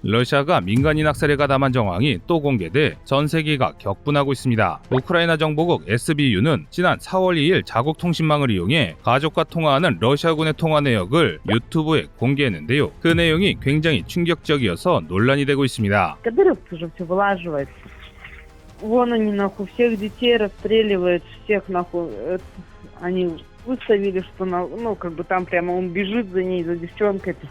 러시아가 민간인 학살에 가담한 정황이 또 공개돼 전 세계가 격분하고 있습니다. 우크라이나 정보국 SBU는 지난 4월 2일 자국 통신망을 이용해 가족과 통화하는 러시아군의 통화 내역을 유튜브에 공개했는데요. 그 내용이 굉장히 충격적이어서 논란이 되고 있습니다. Кадыров уже все вылаживает. Вон они нахуй всех детей расстреливают, всех нахуй. Они выставили, что там прямо он бежит за ней, за девчонкой-то.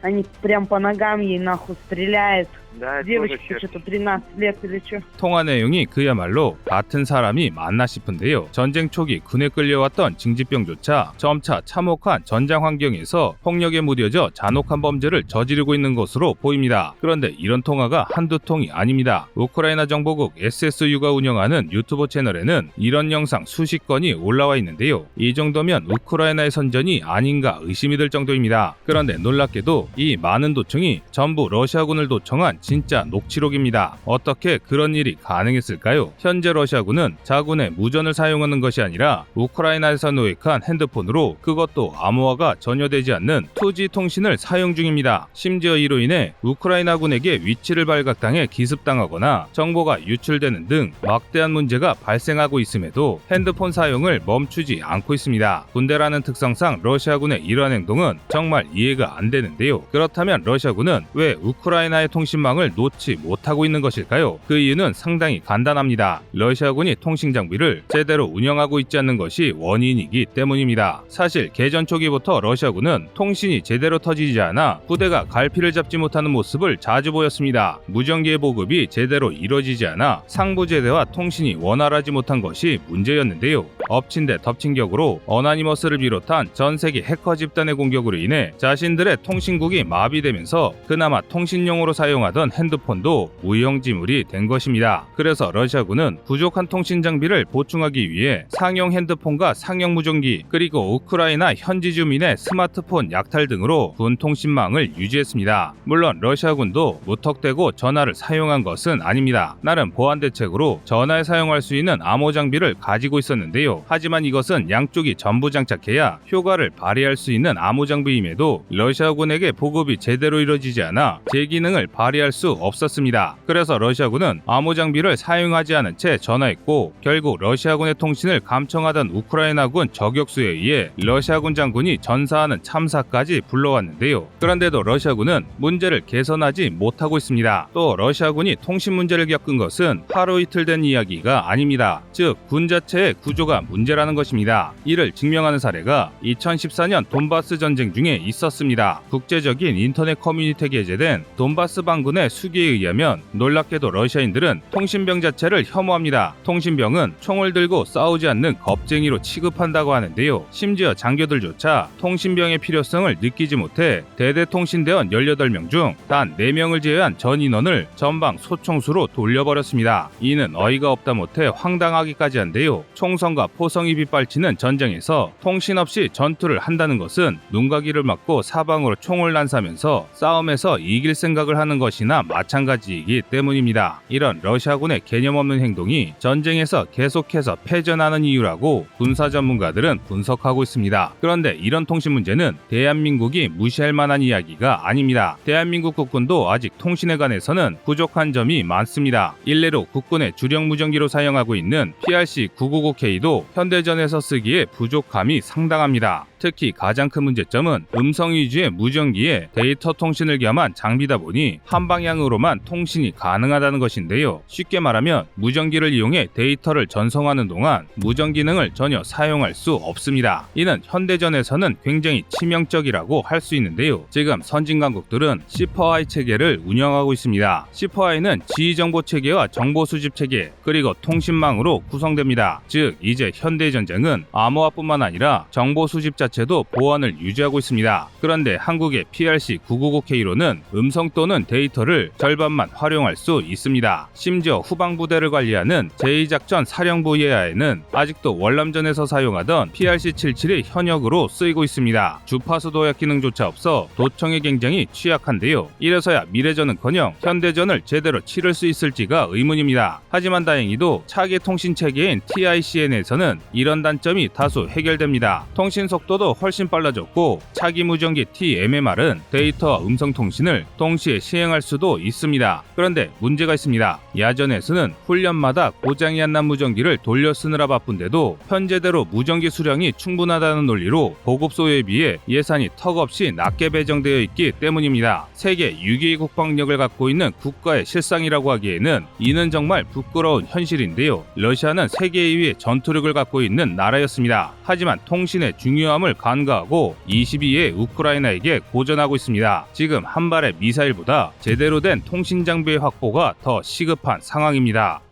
Они прям по ногам ей нахуй стреляют. Да, девочке что-то 13 лет или что. 통화 내용이 그야말로 같은 사람이 맞나 싶은데요. 전쟁 초기 군에 끌려왔던 징집병조차 점차 참혹한 전장 환경에서 폭력에 무뎌져 잔혹한 범죄를 저지르고 있는 것으로 보입니다. 그런데 이런 통화가 한두 통이 아닙니다. 우크라이나 정보국 SSU가 운영하는 유튜브 채널에는 이런 영상 수십 건이 올라와 있는데요. 이 정도면 우크라이나의 선전이 아닌가 의심이 들 정도입니다. 그런데 놀랍게도 이 많은 도청이 전부 러시아군을 도청한 진짜 녹취록입니다. 어떻게 그런 일이 가능했을까요? 현재 러시아군은 자군의 무전을 사용하는 것이 아니라 우크라이나에서 노획한 핸드폰으로, 그것도 암호화가 전혀 되지 않는 2G 통신을 사용 중입니다. 심지어 이로 인해 우크라이나군에게 위치를 발각당해 기습당하거나 정보가 유출되는 등 막대한 문제가 발생하고 있음에도 핸드폰 사용을 멈추지 않고 있습니다. 군대라는 특성상 러시아군의 이러한 행동은 정말 이해가 안 되는데요. 그렇다면 러시아군은 왜 우크라이나의 통신망을 놓지 못하고 있는 것일까요? 그 이유는 상당히 간단합니다. 러시아군이 통신 장비를 제대로 운영하고 있지 않는 것이 원인이기 때문입니다. 사실 개전 초기부터 러시아군은 통신이 제대로 터지지 않아 부대가 갈피를 잡지 못하는 모습을 자주 보였습니다. 무전기의 보급이 제대로 이뤄지지 않아 상부제대와 통신이 원활하지 못한 것이 문제였는데요. 엎친 데 덮친 격으로 어나니머스를 비롯한 전 세계 해커 집단의 공격으로 인해 자신들의 통신국이 마비되면서 그나마 통신용으로 사용하던 핸드폰도 무용지물이 된 것입니다. 그래서 러시아군은 부족한 통신 장비를 보충하기 위해 상용 핸드폰과 상용 무전기, 그리고 우크라이나 현지 주민의 스마트폰 약탈 등으로 군 통신망을 유지했습니다. 물론 러시아군도 무턱대고 전화를 사용한 것은 아닙니다. 나름 보안 대책으로 전화에 사용할 수 있는 암호 장비를 가지고 있었는데요. 하지만 이것은 양쪽이 전부 장착해야 효과를 발휘할 수 있는 암호 장비임에도 러시아군에게 보급이 제대로 이루어지지 않아 제 기능을 발휘할 수 없었습니다. 그래서 러시아군은 암호 장비를 사용하지 않은 채 전화했고, 결국 러시아군의 통신을 감청하던 우크라이나군 저격수에 의해 러시아군 장군이 전사하는 참사까지 불러왔는데요. 그런데도 러시아군은 문제를 개선하지 못하고 있습니다. 또 러시아군이 통신 문제를 겪은 것은 하루 이틀 된 이야기가 아닙니다. 즉 군 자체의 구조가 문제라는 것입니다. 이를 증명하는 사례가 2014년 돈바스 전쟁 중에 있었습니다. 국제적인 인터넷 커뮤니티에 게재된 돈바스 반군의 수기에 의하면 놀랍게도 러시아인들은 통신병 자체를 혐오합니다. 통신병은 총을 들고 싸우지 않는 겁쟁이로 취급한다고 하는데요. 심지어 장교들조차 통신병의 필요성을 느끼지 못해 대대통신대원 18명 중 단 4명을 제외한 전 인원을 전방 소총수로 돌려버렸습니다. 이는 어이가 없다 못해 황당하기까지 한데요. 총성과 포성이 빗발치는 전쟁에서 통신 없이 전투를 한다는 것은 눈가기를 막고 사방으로 총을 난사하면서 싸움에서 이길 생각을 하는 것이나 마찬가지이기 때문입니다. 이런 러시아군의 개념 없는 행동이 전쟁에서 계속해서 패전하는 이유라고 군사 전문가들은 분석하고 있습니다. 그런데 이런 통신 문제는 대한민국이 무시할 만한 이야기가 아닙니다. 대한민국 국군도 아직 통신에 관해서는 부족한 점이 많습니다. 일례로 국군의 주력 무전기로 사용하고 있는 PRC-999K도 현대전에서 쓰기에 부족함이 상당합니다. 특히 가장 큰 문제점은 음성 위주의 무전기에 데이터 통신을 겸한 장비다 보니 한 방향으로만 통신이 가능하다는 것인데요. 쉽게 말하면 무전기를 이용해 데이터를 전송하는 동안 무전 기능을 전혀 사용할 수 없습니다. 이는 현대전에서는 굉장히 치명적이라고 할 수 있는데요. 지금 선진 강국들은 C4I 체계를 운영하고 있습니다. C4I는 지휘정보 체계와 정보 수집 체계, 그리고 통신망으로 구성됩니다. 즉 이제 현대전쟁은 암호화뿐만 아니라 정보 수집 자체도 보안을 유지하고 있습니다. 그런데 한국의 PRC-999K로는 음성 또는 데이터를 절반만 활용할 수 있습니다. 심지어 후방부대를 관리하는 제2작전 사령부 예하에는 아직도 월남전에서 사용하던 PRC-77이 현역으로 쓰이고 있습니다. 주파수 도약 기능조차 없어 도청에 굉장히 취약한데요. 이래서야 미래전은커녕 현대전을 제대로 치를 수 있을지가 의문입니다. 하지만 다행히도 차기 통신 체계인 TICN에서는 이런 단점이 다수 해결됩니다. 통신 속도도 속도도 훨씬 빨라졌고 차기 무전기 TMMR은 데이터와 음성 통신을 동시에 시행할 수도 있습니다. 그런데 문제가 있습니다. 야전에서는 훈련마다 고장이 안 난 무전기를 돌려 쓰느라 바쁜데도 현재대로 무전기 수량이 충분하다는 논리로 보급소에 비해 예산이 턱없이 낮게 배정되어 있기 때문입니다. 세계 6위의 국방력을 갖고 있는 국가의 실상이라고 하기에는 이는 정말 부끄러운 현실인데요. 러시아는 세계 2위의 전투력을 갖고 있는 나라였습니다. 하지만 통신의 중요함을 간과하고 22위의 우크라이나에게 고전하고 있습니다. 지금 한 발의 미사일보다 제대로 된 통신 장비의 확보가 더 시급한 상황입니다.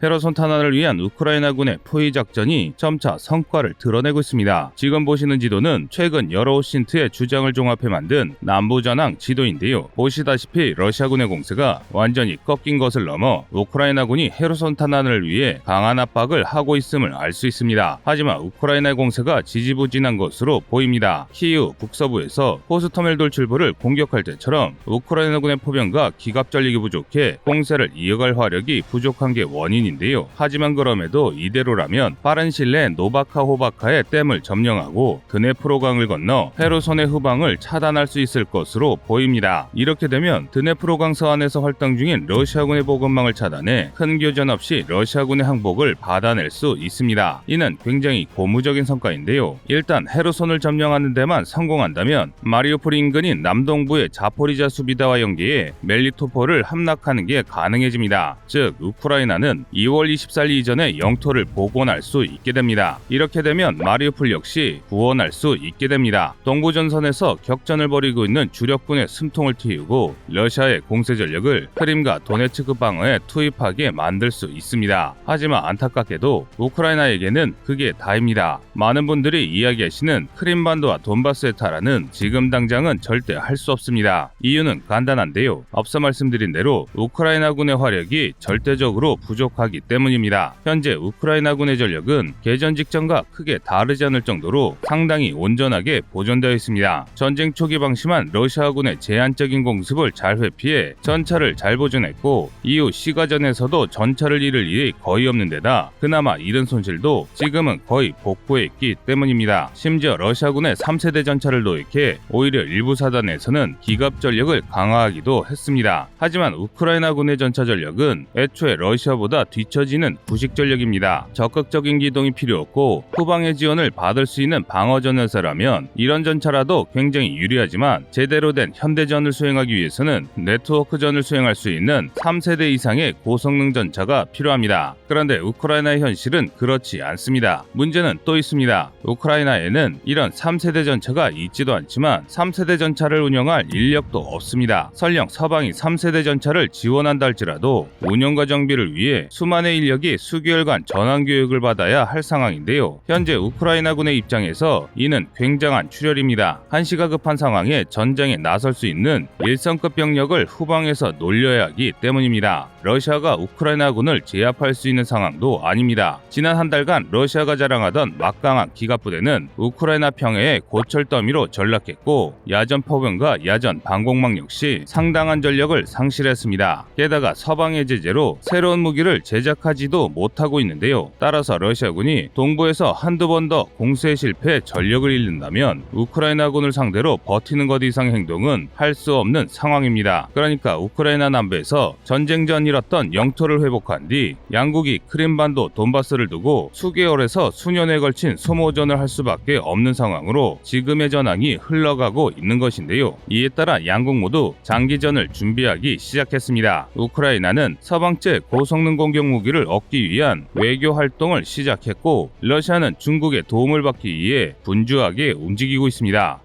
헤르손 탄환을 위한 우크라이나군의 포위 작전이 점차 성과를 드러내고 있습니다. 지금 보시는 지도는 최근 여러 오신트의 주장을 종합해 만든 남부전황 지도인데요. 보시다시피 러시아군의 공세가 완전히 꺾인 것을 넘어 우크라이나군이 헤르손 탄환을 위해 강한 압박을 하고 있음을 알 수 있습니다. 하지만 우크라이나의 공세가 지지부진한 것으로 보입니다. 키이우 북서부에서 호스터멜 돌출부를 공격할 때처럼 우크라이나군의 포병과 기갑 전력이 부족해 공세를 이어갈 화력이 부족한 게 원인입니다. 하지만 그럼에도 이대로라면 빠른 시일 내에 노바카호바카의 댐을 점령하고 드네프로강을 건너 헤르손의 후방을 차단할 수 있을 것으로 보입니다. 이렇게 되면 드네프로강 서안에서 활동 중인 러시아군의 보급망을 차단해 큰 교전 없이 러시아군의 항복을 받아낼 수 있습니다. 이는 굉장히 고무적인 성과인데요. 일단 헤르손을 점령하는 데만 성공한다면 마리우폴 인근인 남동부의 자포리자 수비다와 연계해 멜리토폴을 함락하는 게 가능해집니다. 즉 우크라이나는 2월 24일 이전에 영토를 복원할 수 있게 됩니다. 이렇게 되면 마리우폴 역시 구원할 수 있게 됩니다. 동부전선에서 격전을 벌이고 있는 주력군의 숨통을 틔우고 러시아의 공세 전력을 크림과 도네츠크 방어에 투입하게 만들 수 있습니다. 하지만 안타깝게도 우크라이나에게는 그게 다입니다. 많은 분들이 이야기하시는 크림반도와 돈바스의 탈환은 지금 당장은 절대 할 수 없습니다. 이유는 간단한데요. 앞서 말씀드린 대로 우크라이나군의 화력이 절대적으로 부족하기 때문입니다. 현재 우크라이나군의 전력은 개전 직전과 크게 다르지 않을 정도로 상당히 온전하게 보존되어 있습니다. 전쟁 초기 방심한 러시아군의 제한적인 공습을 잘 회피해 전차를 잘 보존했고 이후 시가전에서도 전차를 잃을 일이 거의 없는 데다 그나마 잃은 손실도 지금은 거의 복구했기 때문입니다. 심지어 러시아군의 3세대 전차를 도입해 오히려 일부 사단에서는 기갑 전력을 강화하기도 했습니다. 하지만 우크라이나군의 전차 전력은 애초에 러시아보다 뒤처지는 부식 전력입니다. 적극적인 기동이 필요 없고 후방의 지원을 받을 수 있는 방어전열사라면 이런 전차라도 굉장히 유리하지만 제대로 된 현대전을 수행하기 위해서는 네트워크전을 수행할 수 있는 3세대 이상의 고성능 전차가 필요합니다. 그런데 우크라이나의 현실은 그렇지 않습니다. 문제는 또 있습니다. 우크라이나에는 이런 3세대 전차가 있지도 않지만 3세대 전차를 운영할 인력도 없습니다. 설령 서방이 3세대 전차를 지원한다 할지라도 운영과 정비를 위해 수만의 인력이 수개월간 전환교육을 받아야 할 상황인데요. 현재 우크라이나군의 입장에서 이는 굉장한 출혈입니다. 한시가 급한 상황에 전쟁에 나설 수 있는 일성급 병력을 후방에서 놀려야 하기 때문입니다. 러시아가 우크라이나군을 제압할 수 있는 상황도 아닙니다. 지난 한 달간 러시아가 자랑하던 막강한 기갑부대는 우크라이나 평해의 고철 더미로 전락했고 야전 포병과 야전 방공망 역시 상당한 전력을 상실했습니다. 게다가 서방의 제재로 새로운 무기를 제작하지도 못하고 있는데요. 따라서 러시아군이 동부에서 한두 번 더 공세에 실패해 전력을 잃는다면 우크라이나군을 상대로 버티는 것 이상의 행동은 할 수 없는 상황입니다. 그러니까 우크라이나 남부에서 전쟁 전 잃었던 영토를 회복한 뒤 양국이 크림반도 돈바스를 두고 수개월에서 수년에 걸친 소모전을 할 수밖에 없는 상황으로 지금의 전황이 흘러가고 있는 것인데요. 이에 따라 양국 모두 장기전을 준비하기 시작했습니다. 우크라이나는 서방제 고성능 공격 무기를 얻기 위한 외교 활동을 시작했고 러시아는 중국의 도움을 받기 위해 분주하게 움직이고 있습니다.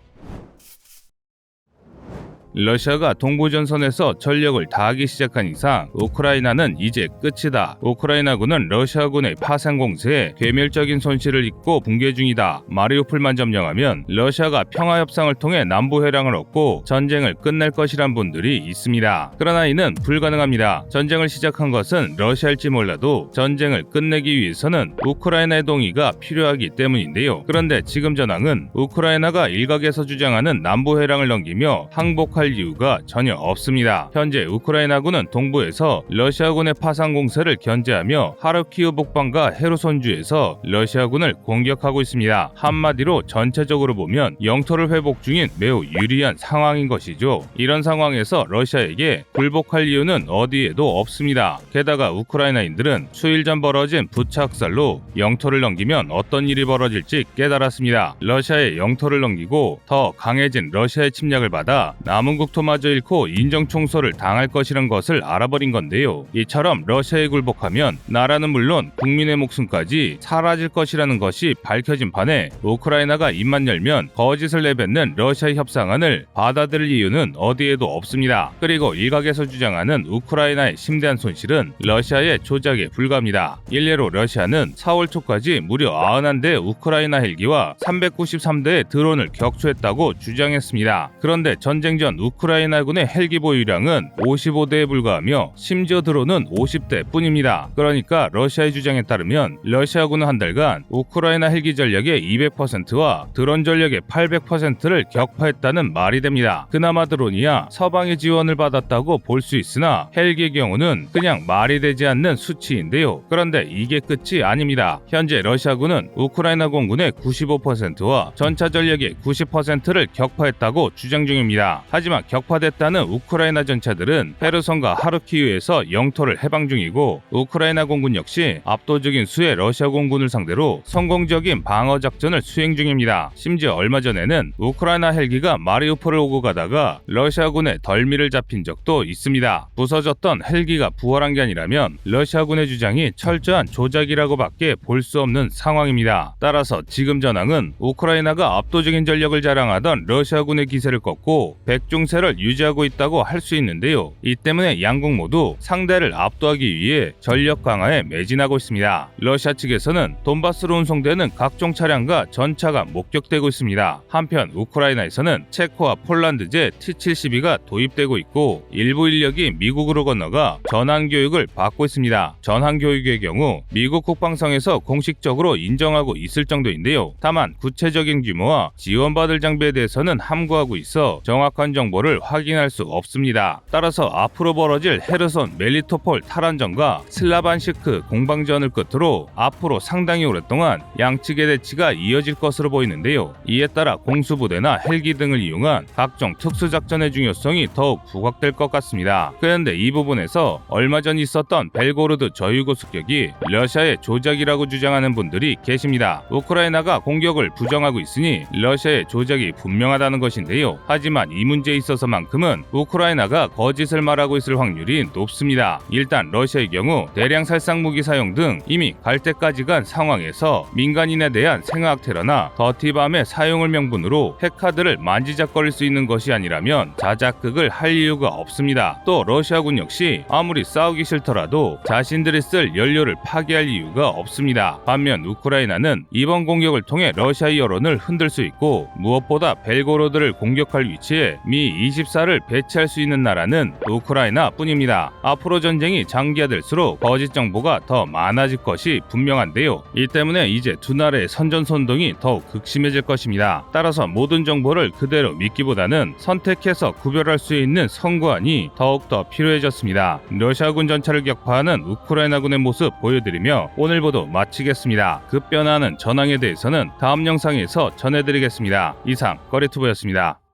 러시아가 동부전선에서 전력을 다하기 시작한 이상 우크라이나는 이제 끝이다. 우크라이나군은 러시아군의 파생 공세에 괴멸적인 손실을 입고 붕괴 중이다. 마리우폴만 점령하면 러시아가 평화협상을 통해 남부회랑을 얻고 전쟁을 끝낼 것이란 분들이 있습니다. 그러나 이는 불가능합니다. 전쟁을 시작한 것은 러시아일지 몰라도 전쟁을 끝내기 위해서는 우크라이나의 동의가 필요하기 때문인데요. 그런데 지금 전황은 우크라이나가 일각에서 주장하는 남부회랑을 넘기며 항복할 굴복할 이유가 전혀 없습니다. 현재 우크라이나군은 동부에서 러시아군의 파상 공세를 견제하며 하르키우 북방과 헤르손주에서 러시아군을 공격하고 있습니다. 한마디로 전체적으로 보면 영토를 회복 중인 매우 유리한 상황인 것이죠. 이런 상황에서 러시아에게 굴복할 이유는 어디에도 없습니다. 게다가 우크라이나인들은 수일 전 벌어진 부차 학살로 영토를 넘기면 어떤 일이 벌어질지 깨달았습니다. 러시아의 영토를 넘기고 더 강해진 러시아의 침략을 받아 남은 국토마저 잃고 인정청소를 당할 것이란 것을 알아버린 건데요. 이처럼 러시아에 굴복하면 나라는 물론 국민의 목숨까지 사라질 것이라는 것이 밝혀진 판에 우크라이나가 입만 열면 거짓을 내뱉는 러시아의 협상안을 받아들일 이유는 어디에도 없습니다. 그리고 일각에서 주장하는 우크라이나의 심대한 손실은 러시아의 조작에 불과합니다. 일례로 러시아는 4월 초까지 무려 91대 우크라이나 헬기와 393대의 드론을 격추했다고 주장했습니다. 그런데 전쟁 전 우크라이나군의 헬기 보유량은 55대에 불과하며 심지어 드론은 50대 뿐입니다. 그러니까 러시아의 주장에 따르면 러시아군은 한 달간 우크라이나 헬기 전력의 200%와 드론 전력의 800%를 격파했다는 말이 됩니다. 그나마 드론이야 서방의 지원을 받았다고 볼 수 있으나 헬기의 경우는 그냥 말이 되지 않는 수치인데요. 그런데 이게 끝이 아닙니다. 현재 러시아군은 우크라이나 공군의 95%와 전차 전력의 90%를 격파했다고 주장 중입니다. 하지만 격파됐다는 우크라이나 전차들은 헤르손과 하르키우에서 영토를 해방 중이고 우크라이나 공군 역시 압도적인 수의 러시아 공군을 상대로 성공적인 방어 작전을 수행 중입니다. 심지어 얼마 전에는 우크라이나 헬기가 마리우폴을 오고 가다가 러시아군의 덜미를 잡힌 적도 있습니다. 부서졌던 헬기가 부활한 게 아니라면 러시아군의 주장이 철저한 조작이라고밖에 볼 수 없는 상황입니다. 따라서 지금 전황은 우크라이나가 압도적인 전력을 자랑하던 러시아군의 기세를 꺾고 백중세를 유지하고 있다고 할 수 있는데요. 이 때문에 양국 모두 상대를 압도하기 위해 전력 강화에 매진하고 있습니다. 러시아 측에서는 돈바스로 운송되는 각종 차량과 전차가 목격되고 있습니다. 한편 우크라이나에서는 체코와 폴란드제 T-72가 도입되고 있고 일부 인력이 미국으로 건너가 전환교육을 받고 있습니다. 전환교육의 경우 미국 국방성에서 공식적으로 인정하고 있을 정도인데요. 다만 구체적인 규모와 지원받을 장비에 대해서는 함구하고 있어 정확한 정보를 확인할 수 없습니다. 따라서 앞으로 벌어질 헤르손 멜리토폴 탈환전과 슬라반시크 공방전을 끝으로 앞으로 상당히 오랫동안 양측의 대치가 이어질 것으로 보이는데요. 이에 따라 공수부대나 헬기 등을 이용한 각종 특수작전의 중요성이 더욱 부각될 것 같습니다. 그런데 이 부분에서 얼마 전 있었던 벨고로드 저유고 습격이 러시아의 조작이라고 주장하는 분들이 계십니다. 우크라이나가 공격을 부정하고 있으니 러시아의 조작이 분명하다는 것인데요. 하지만 이 문제에 있어서만큼은 우크라이나가 거짓을 말하고 있을 확률이 높습니다. 일단 러시아의 경우 대량 살상 무기 사용 등 이미 갈 때까지 간 상황에서 민간인에 대한 생화학 테러나 더티밤의 사용을 명분으로 핵카드를 만지작거릴 수 있는 것이 아니라면 자작극을 할 이유가 없습니다. 또 러시아군 역시 아무리 싸우기 싫더라도 자신들이 쓸 연료를 파괴할 이유가 없습니다. 반면 우크라이나는 이번 공격을 통해 러시아의 여론을 흔들 수 있고 무엇보다 벨고로드를 공격할 위치에 미-24를 배치할 수 있는 나라는 우크라이나뿐입니다. 앞으로 전쟁이 장기화될수록 거짓 정보가 더 많아질 것이 분명한데요. 이 때문에 이제 두 나라의 선전선동이 더욱 극심해질 것입니다. 따라서 모든 정보를 그대로 믿기보다는 선택해서 구별할 수 있는 선구안이 더욱더 필요해졌습니다. 러시아군 전차를 격파하는 우크라이나군의 모습 보여드리며 오늘 보도 마치겠습니다. 급변하는 전황에 대해서는 다음 영상에서 전해드리겠습니다. 이상 꺼리투브였습니다.